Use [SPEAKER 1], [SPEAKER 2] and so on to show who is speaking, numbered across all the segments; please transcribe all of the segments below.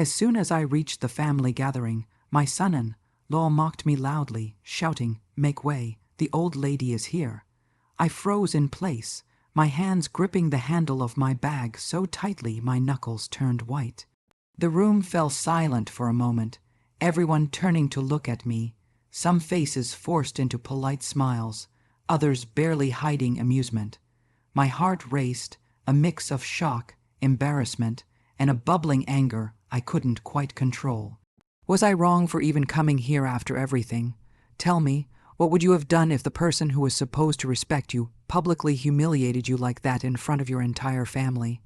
[SPEAKER 1] As soon as I reached the family gathering, my son-in-law mocked me loudly, shouting, "Make way, the old lady is here." I froze in place, my hands gripping the handle of my bag so tightly my knuckles turned white. The room fell silent for a moment, everyone turning to look at me, some faces forced into polite smiles, others barely hiding amusement. My heart raced, a mix of shock, embarrassment, and a bubbling anger I couldn't quite control. Was I wrong for even coming here after everything? Tell me, what would you have done if the person who was supposed to respect you publicly humiliated you like that in front of your entire family?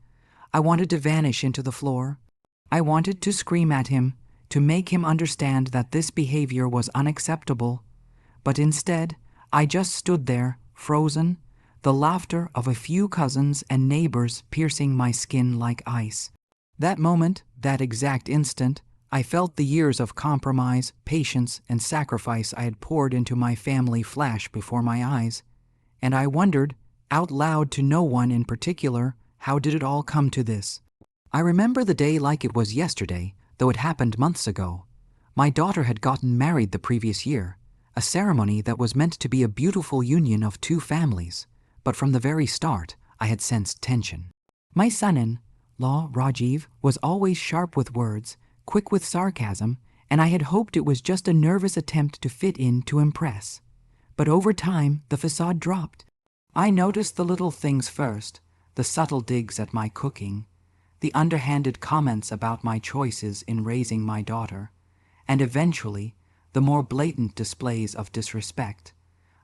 [SPEAKER 1] I wanted to vanish into the floor. I wanted to scream at him, to make him understand that this behavior was unacceptable. But instead, I just stood there, frozen, the laughter of a few cousins and neighbors piercing my skin like ice. That moment, that exact instant, I felt the years of compromise, patience, and sacrifice I had poured into my family flash before my eyes, and I wondered, out loud to no one in particular, how did it all come to this? I remember the day like it was yesterday, though it happened months ago. My daughter had gotten married the previous year, a ceremony that was meant to be a beautiful union of two families, but from the very start, I had sensed tension. My son-in-law, Rajiv, was always sharp with words, quick with sarcasm, and I had hoped it was just a nervous attempt to fit in to impress. But over time, the facade dropped. I noticed the little things first, the subtle digs at my cooking, the underhanded comments about my choices in raising my daughter, and eventually, the more blatant displays of disrespect,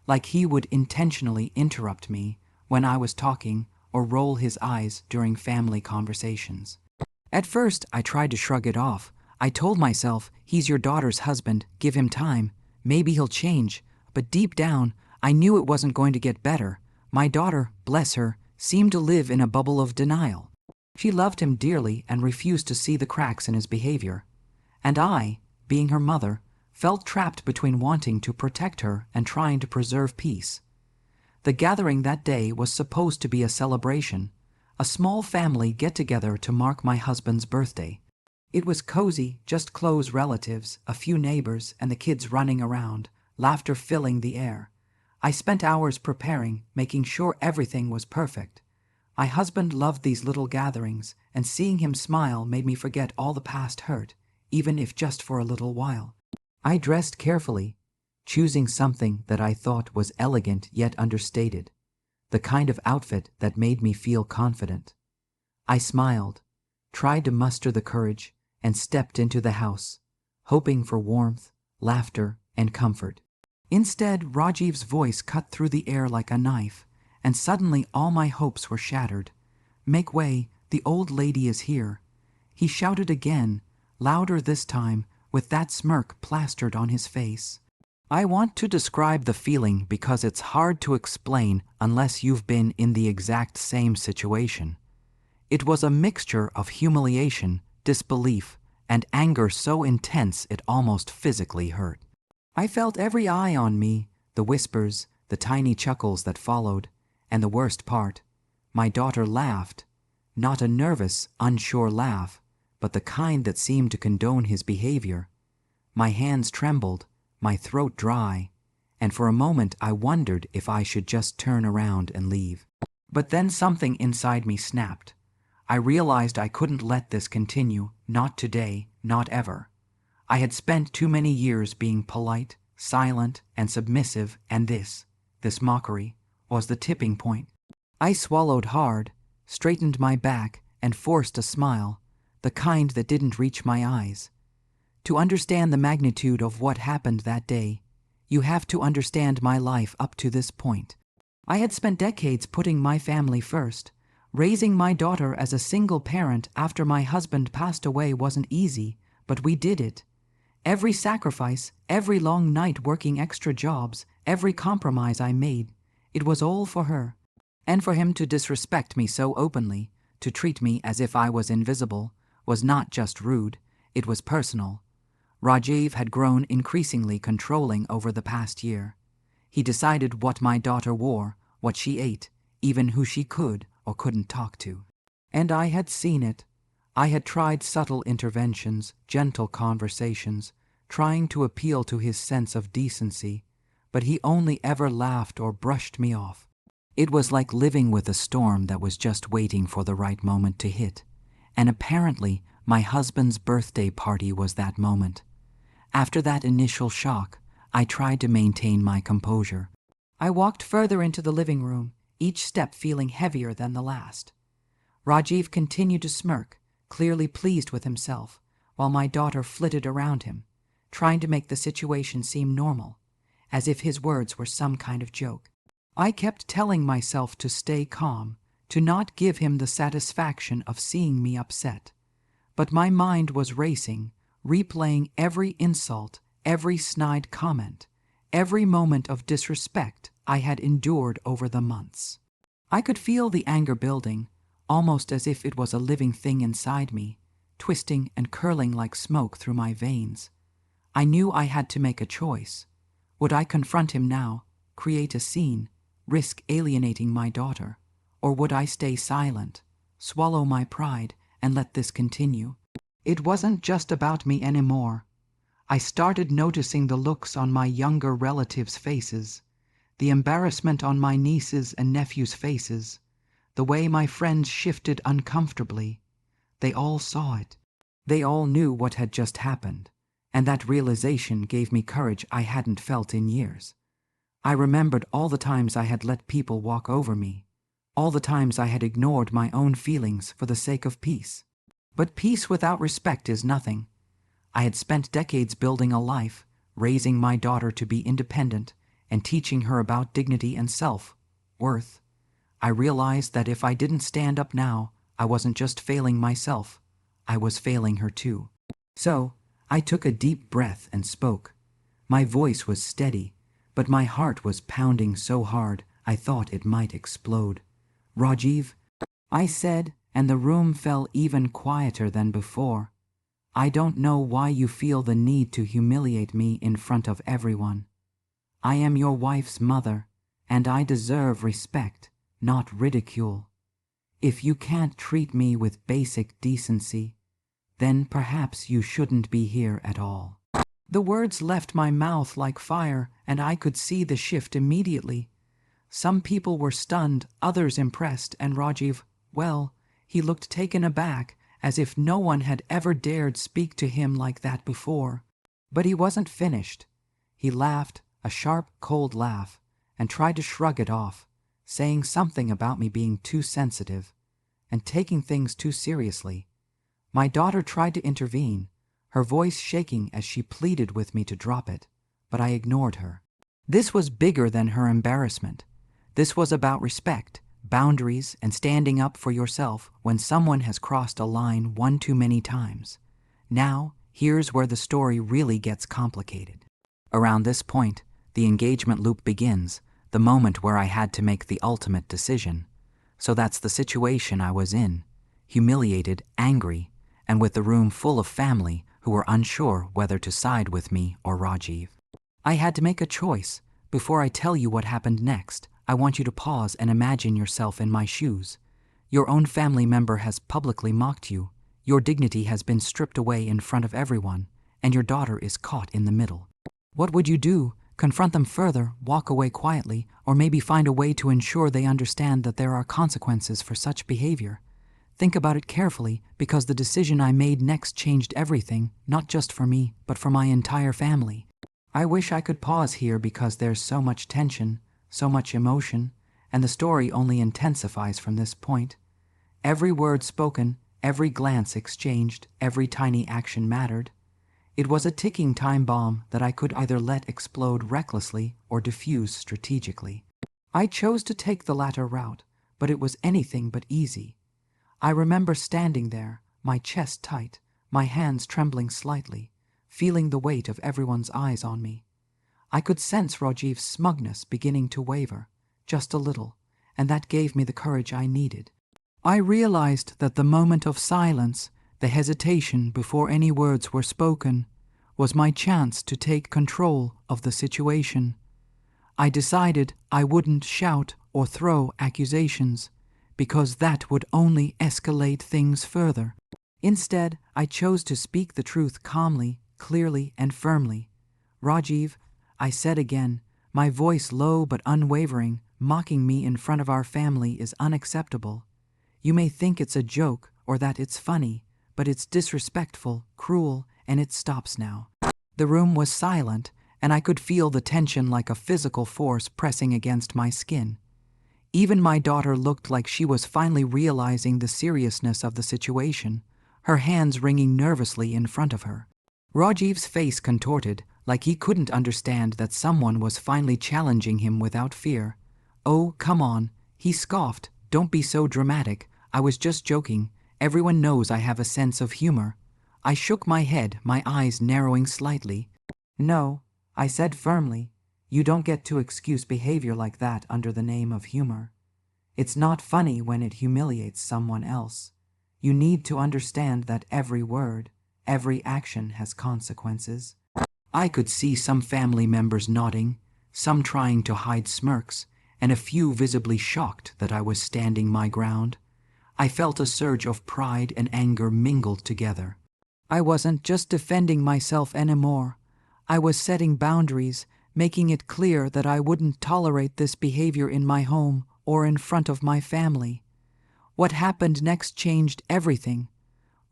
[SPEAKER 1] like he would intentionally interrupt me when I was talking or roll his eyes during family conversations. At first, I tried to shrug it off. I told myself, he's your daughter's husband, give him time, maybe he'll change. But deep down, I knew it wasn't going to get better. My daughter, bless her, seemed to live in a bubble of denial. She loved him dearly and refused to see the cracks in his behavior. And I, being her mother, felt trapped between wanting to protect her and trying to preserve peace. The gathering that day was supposed to be a celebration, a small family get-together to mark my husband's birthday. It was cozy, just close relatives, a few neighbors, and the kids running around, laughter filling the air. I spent hours preparing, making sure everything was perfect. My husband loved these little gatherings, and seeing him smile made me forget all the past hurt, even if just for a little while. I dressed carefully, choosing something that I thought was elegant yet understated, the kind of outfit that made me feel confident. I smiled, tried to muster the courage, and stepped into the house, hoping for warmth, laughter, and comfort. Instead, Rajiv's voice cut through the air like a knife, and suddenly all my hopes were shattered. "Make way, the old lady is here." He shouted again, louder this time, with that smirk plastered on his face. I want to describe the feeling because it's hard to explain unless you've been in the exact same situation. It was a mixture of humiliation, disbelief, and anger so intense it almost physically hurt. I felt every eye on me, the whispers, the tiny chuckles that followed, and the worst part, my daughter laughed, not a nervous, unsure laugh, but the kind that seemed to condone his behavior. My hands trembled, my throat dry, and for a moment I wondered if I should just turn around and leave. But then something inside me snapped. I realized I couldn't let this continue, not today, not ever. I had spent too many years being polite, silent, and submissive, and this mockery, was the tipping point. I swallowed hard, straightened my back, and forced a smile, the kind that didn't reach my eyes. To understand the magnitude of what happened that day, you have to understand my life up to this point. I had spent decades putting my family first. Raising my daughter as a single parent after my husband passed away wasn't easy, but we did it. Every sacrifice, every long night working extra jobs, every compromise I made, it was all for her. And for him to disrespect me so openly, to treat me as if I was invisible, was not just rude, it was personal. Rajiv had grown increasingly controlling over the past year. He decided what my daughter wore, what she ate, even who she could or couldn't talk to. And I had seen it. I had tried subtle interventions, gentle conversations, trying to appeal to his sense of decency, but he only ever laughed or brushed me off. It was like living with a storm that was just waiting for the right moment to hit, and apparently my husband's birthday party was that moment. After that initial shock, I tried to maintain my composure. I walked further into the living room, each step feeling heavier than the last. Rajiv continued to smirk, clearly pleased with himself, while my daughter flitted around him, trying to make the situation seem normal, as if his words were some kind of joke. I kept telling myself to stay calm, to not give him the satisfaction of seeing me upset. But my mind was racing, replaying every insult, every snide comment, every moment of disrespect I had endured over the months. I could feel the anger building, almost as if it was a living thing inside me, twisting and curling like smoke through my veins. I knew I had to make a choice. Would I confront him now, create a scene, risk alienating my daughter, or would I stay silent, swallow my pride, and let this continue? It wasn't just about me anymore. I started noticing the looks on my younger relatives' faces, the embarrassment on my nieces' and nephews' faces, the way my friends shifted uncomfortably. They all saw it. They all knew what had just happened, and that realization gave me courage I hadn't felt in years. I remembered all the times I had let people walk over me, all the times I had ignored my own feelings for the sake of peace. But peace without respect is nothing. I had spent decades building a life, raising my daughter to be independent, and teaching her about dignity and self-worth. I realized that if I didn't stand up now, I wasn't just failing myself, I was failing her too. So, I took a deep breath and spoke. My voice was steady, but my heart was pounding so hard I thought it might explode. "Rajiv," I said, and the room fell even quieter than before. "I don't know why you feel the need to humiliate me in front of everyone. I am your wife's mother, and I deserve respect, not ridicule. If you can't treat me with basic decency, then perhaps you shouldn't be here at all." The words left my mouth like fire, and I could see the shift immediately. Some people were stunned, others impressed, and Rajiv, well, he looked taken aback, as if no one had ever dared speak to him like that before. But he wasn't finished. He laughed, a sharp, cold laugh, and tried to shrug it off, saying something about me being too sensitive and taking things too seriously. My daughter tried to intervene, her voice shaking as she pleaded with me to drop it, but I ignored her. This was bigger than her embarrassment. This was about respect, boundaries, and standing up for yourself when someone has crossed a line one too many times. Now, here's where the story really gets complicated. Around this point, the engagement loop begins, the moment where I had to make the ultimate decision. So that's the situation I was in, humiliated, angry, and with the room full of family who were unsure whether to side with me or Rajiv. I had to make a choice. Before I tell you what happened next, I want you to pause and imagine yourself in my shoes. Your own family member has publicly mocked you. Your dignity has been stripped away in front of everyone, and your daughter is caught in the middle. What would you do? Confront them further, walk away quietly, or maybe find a way to ensure they understand that there are consequences for such behavior? Think about it carefully, because the decision I made next changed everything, not just for me, but for my entire family. I wish I could pause here because there's so much tension, so much emotion, and the story only intensifies from this point. Every word spoken, every glance exchanged, every tiny action mattered. It was a ticking time bomb that I could either let explode recklessly or diffuse strategically. I chose to take the latter route, but it was anything but easy. I remember standing there, my chest tight, my hands trembling slightly, feeling the weight of everyone's eyes on me. I could sense Rajiv's smugness beginning to waver, just a little, and that gave me the courage I needed. I realized that the moment of silence, the hesitation before any words were spoken, was my chance to take control of the situation. I decided I wouldn't shout or throw accusations, because that would only escalate things further. Instead, I chose to speak the truth calmly, clearly, and firmly. "Rajiv," I said again, my voice low but unwavering, "mocking me in front of our family is unacceptable. You may think it's a joke or that it's funny, but it's disrespectful, cruel, and it stops now." The room was silent, and I could feel the tension like a physical force pressing against my skin. Even my daughter looked like she was finally realizing the seriousness of the situation, her hands wringing nervously in front of her. Rajiv's face contorted, like he couldn't understand that someone was finally challenging him without fear. "Oh, come on," he scoffed. "Don't be so dramatic. I was just joking. Everyone knows I have a sense of humor." I shook my head, my eyes narrowing slightly. "No," I said firmly, "you don't get to excuse behavior like that under the name of humor. It's not funny when it humiliates someone else. You need to understand that every word, every action has consequences." I could see some family members nodding, some trying to hide smirks, and a few visibly shocked that I was standing my ground. I felt a surge of pride and anger mingled together. I wasn't just defending myself anymore. I was setting boundaries, making it clear that I wouldn't tolerate this behavior in my home or in front of my family. What happened next changed everything.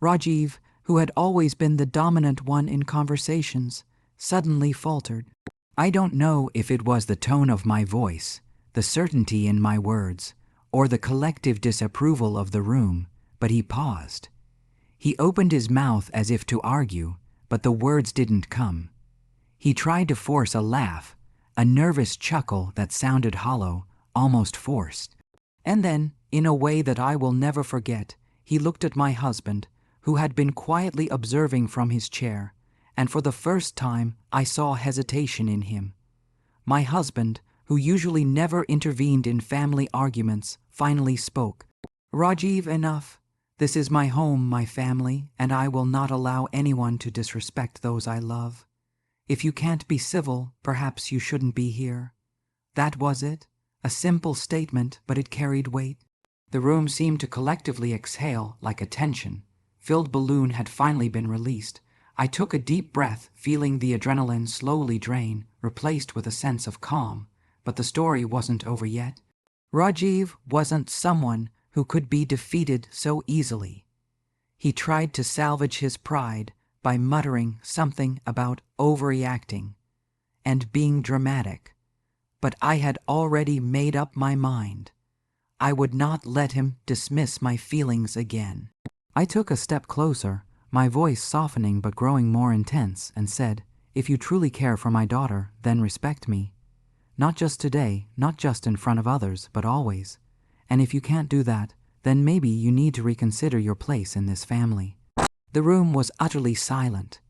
[SPEAKER 1] Rajiv, who had always been the dominant one in conversations, suddenly faltered. I don't know if it was the tone of my voice, the certainty in my words, or the collective disapproval of the room, but he paused. He opened his mouth as if to argue, but the words didn't come. He tried to force a laugh, a nervous chuckle that sounded hollow, almost forced. And then, in a way that I will never forget, he looked at my husband, who had been quietly observing from his chair, and for the first time I saw hesitation in him. My husband, who usually never intervened in family arguments, finally spoke. "Rajiv, enough. This is my home, my family, and I will not allow anyone to disrespect those I love. If you can't be civil, perhaps you shouldn't be here." That was it. A simple statement, but it carried weight. The room seemed to collectively exhale like a tension-filled balloon had finally been released. I took a deep breath, feeling the adrenaline slowly drain, replaced with a sense of calm. But the story wasn't over yet. Rajiv wasn't someone who could be defeated so easily. He tried to salvage his pride by muttering something about overreacting and being dramatic. But I had already made up my mind. I would not let him dismiss my feelings again. I took a step closer, my voice softening but growing more intense, and said, "If you truly care for my daughter, then respect me. Not just today, not just in front of others, but always. And if you can't do that, then maybe you need to reconsider your place in this family." The room was utterly silent.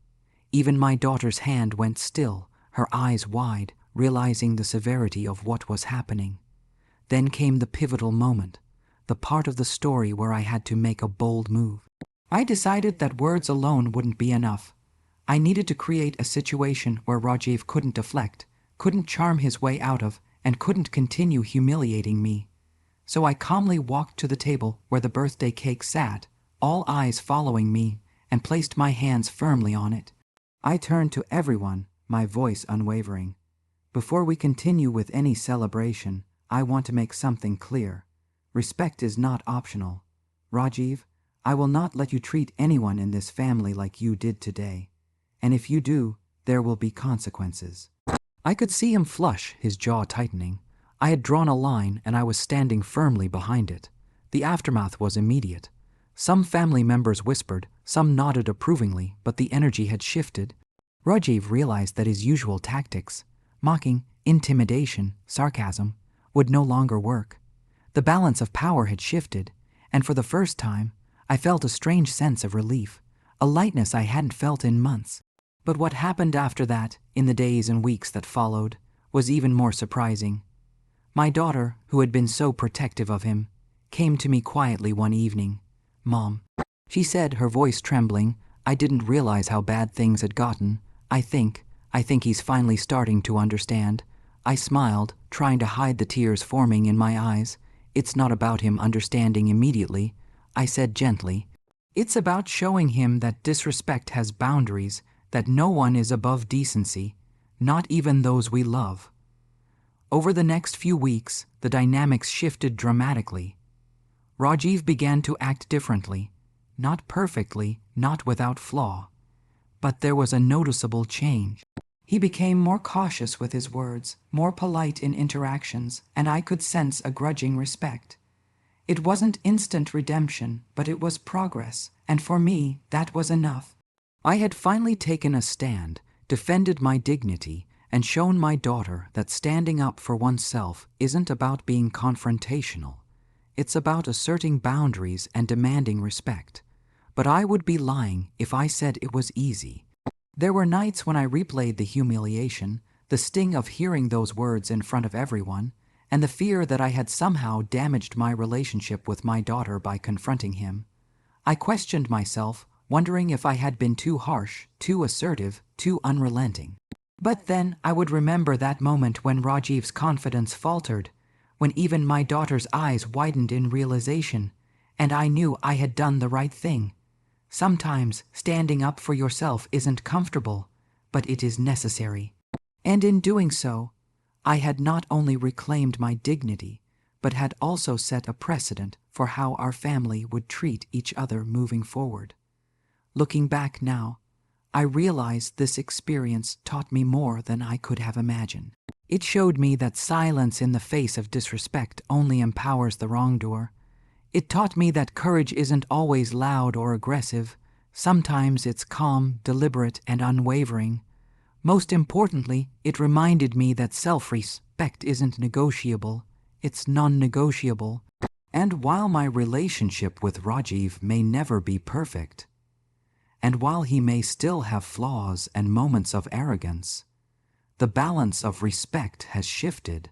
[SPEAKER 1] Even my daughter's hand went still, her eyes wide, realizing the severity of what was happening. Then came the pivotal moment, the part of the story where I had to make a bold move. I decided that words alone wouldn't be enough. I needed to create a situation where Rajiv couldn't deflect, couldn't charm his way out of, and couldn't continue humiliating me. So I calmly walked to the table where the birthday cake sat, all eyes following me, and placed my hands firmly on it. I turned to everyone, my voice unwavering. "Before we continue with any celebration, I want to make something clear. Respect is not optional. Rajiv, I will not let you treat anyone in this family like you did today. And if you do, there will be consequences." I could see him flush, his jaw tightening. I had drawn a line, and I was standing firmly behind it. The aftermath was immediate. Some family members whispered, some nodded approvingly, but the energy had shifted. Rajiv realized that his usual tactics, mocking, intimidation, sarcasm, would no longer work. The balance of power had shifted, and for the first time, I felt a strange sense of relief, a lightness I hadn't felt in months. But what happened after that, in the days and weeks that followed, was even more surprising. My daughter, who had been so protective of him, came to me quietly one evening. "Mom," she said, her voice trembling, "I didn't realize how bad things had gotten. I think he's finally starting to understand." I smiled, trying to hide the tears forming in my eyes. "It's not about him understanding immediately," I said gently. It's about showing him that disrespect has boundaries, that no one is above decency, not even those we love. Over the next few weeks, the dynamics shifted dramatically. Rajiv began to act differently, not perfectly, not without flaw. But there was a noticeable change. He became more cautious with his words, more polite in interactions, and I could sense a grudging respect. It wasn't instant redemption, but it was progress, and for me, that was enough. I had finally taken a stand, defended my dignity, and shown my daughter that standing up for oneself isn't about being confrontational. It's about asserting boundaries and demanding respect. But I would be lying if I said it was easy. There were nights when I replayed the humiliation, the sting of hearing those words in front of everyone, and the fear that I had somehow damaged my relationship with my daughter by confronting him. I questioned myself, wondering if I had been too harsh, too assertive, too unrelenting. But then I would remember that moment when Rajiv's confidence faltered, when even my daughter's eyes widened in realization, and I knew I had done the right thing. Sometimes standing up for yourself isn't comfortable, but it is necessary. And in doing so, I had not only reclaimed my dignity, but had also set a precedent for how our family would treat each other moving forward. Looking back now, I realize this experience taught me more than I could have imagined. It showed me that silence in the face of disrespect only empowers the wrongdoer. It taught me that courage isn't always loud or aggressive. Sometimes it's calm, deliberate, and unwavering. Most importantly, it reminded me that self-respect isn't negotiable, it's non-negotiable. And while my relationship with Rajiv may never be perfect, and while he may still have flaws and moments of arrogance, the balance of respect has shifted,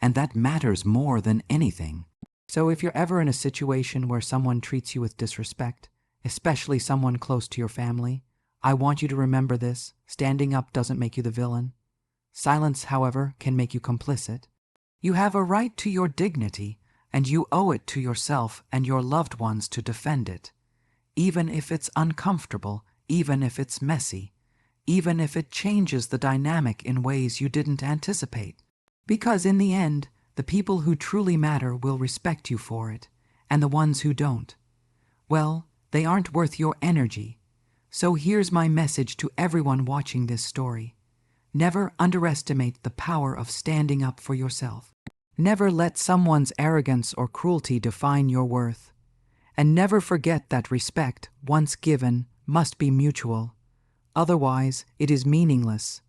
[SPEAKER 1] and that matters more than anything. So if you're ever in a situation where someone treats you with disrespect, especially someone close to your family, I want you to remember this: standing up doesn't make you the villain. Silence, however, can make you complicit. You have a right to your dignity, and you owe it to yourself and your loved ones to defend it. Even if it's uncomfortable, even if it's messy, even if it changes the dynamic in ways you didn't anticipate. Because in the end, the people who truly matter will respect you for it, and the ones who don't, well, they aren't worth your energy. So here's my message to everyone watching this story. Never underestimate the power of standing up for yourself. Never let someone's arrogance or cruelty define your worth. And never forget that respect, once given, must be mutual. Otherwise, it is meaningless.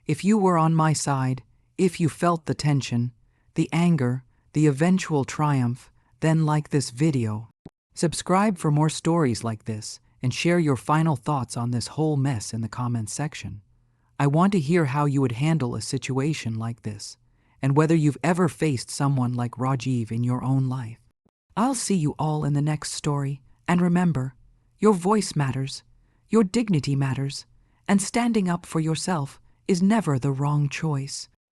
[SPEAKER 1] If you were on my side, if you felt the tension, the anger, the eventual triumph, then like this video. Subscribe for more stories like this and share your final thoughts on this whole mess in the comments section. I want to hear how you would handle a situation like this and whether you've ever faced someone like Rajiv in your own life. I'll see you all in the next story, and remember, your voice matters, your dignity matters, and standing up for yourself is never the wrong choice.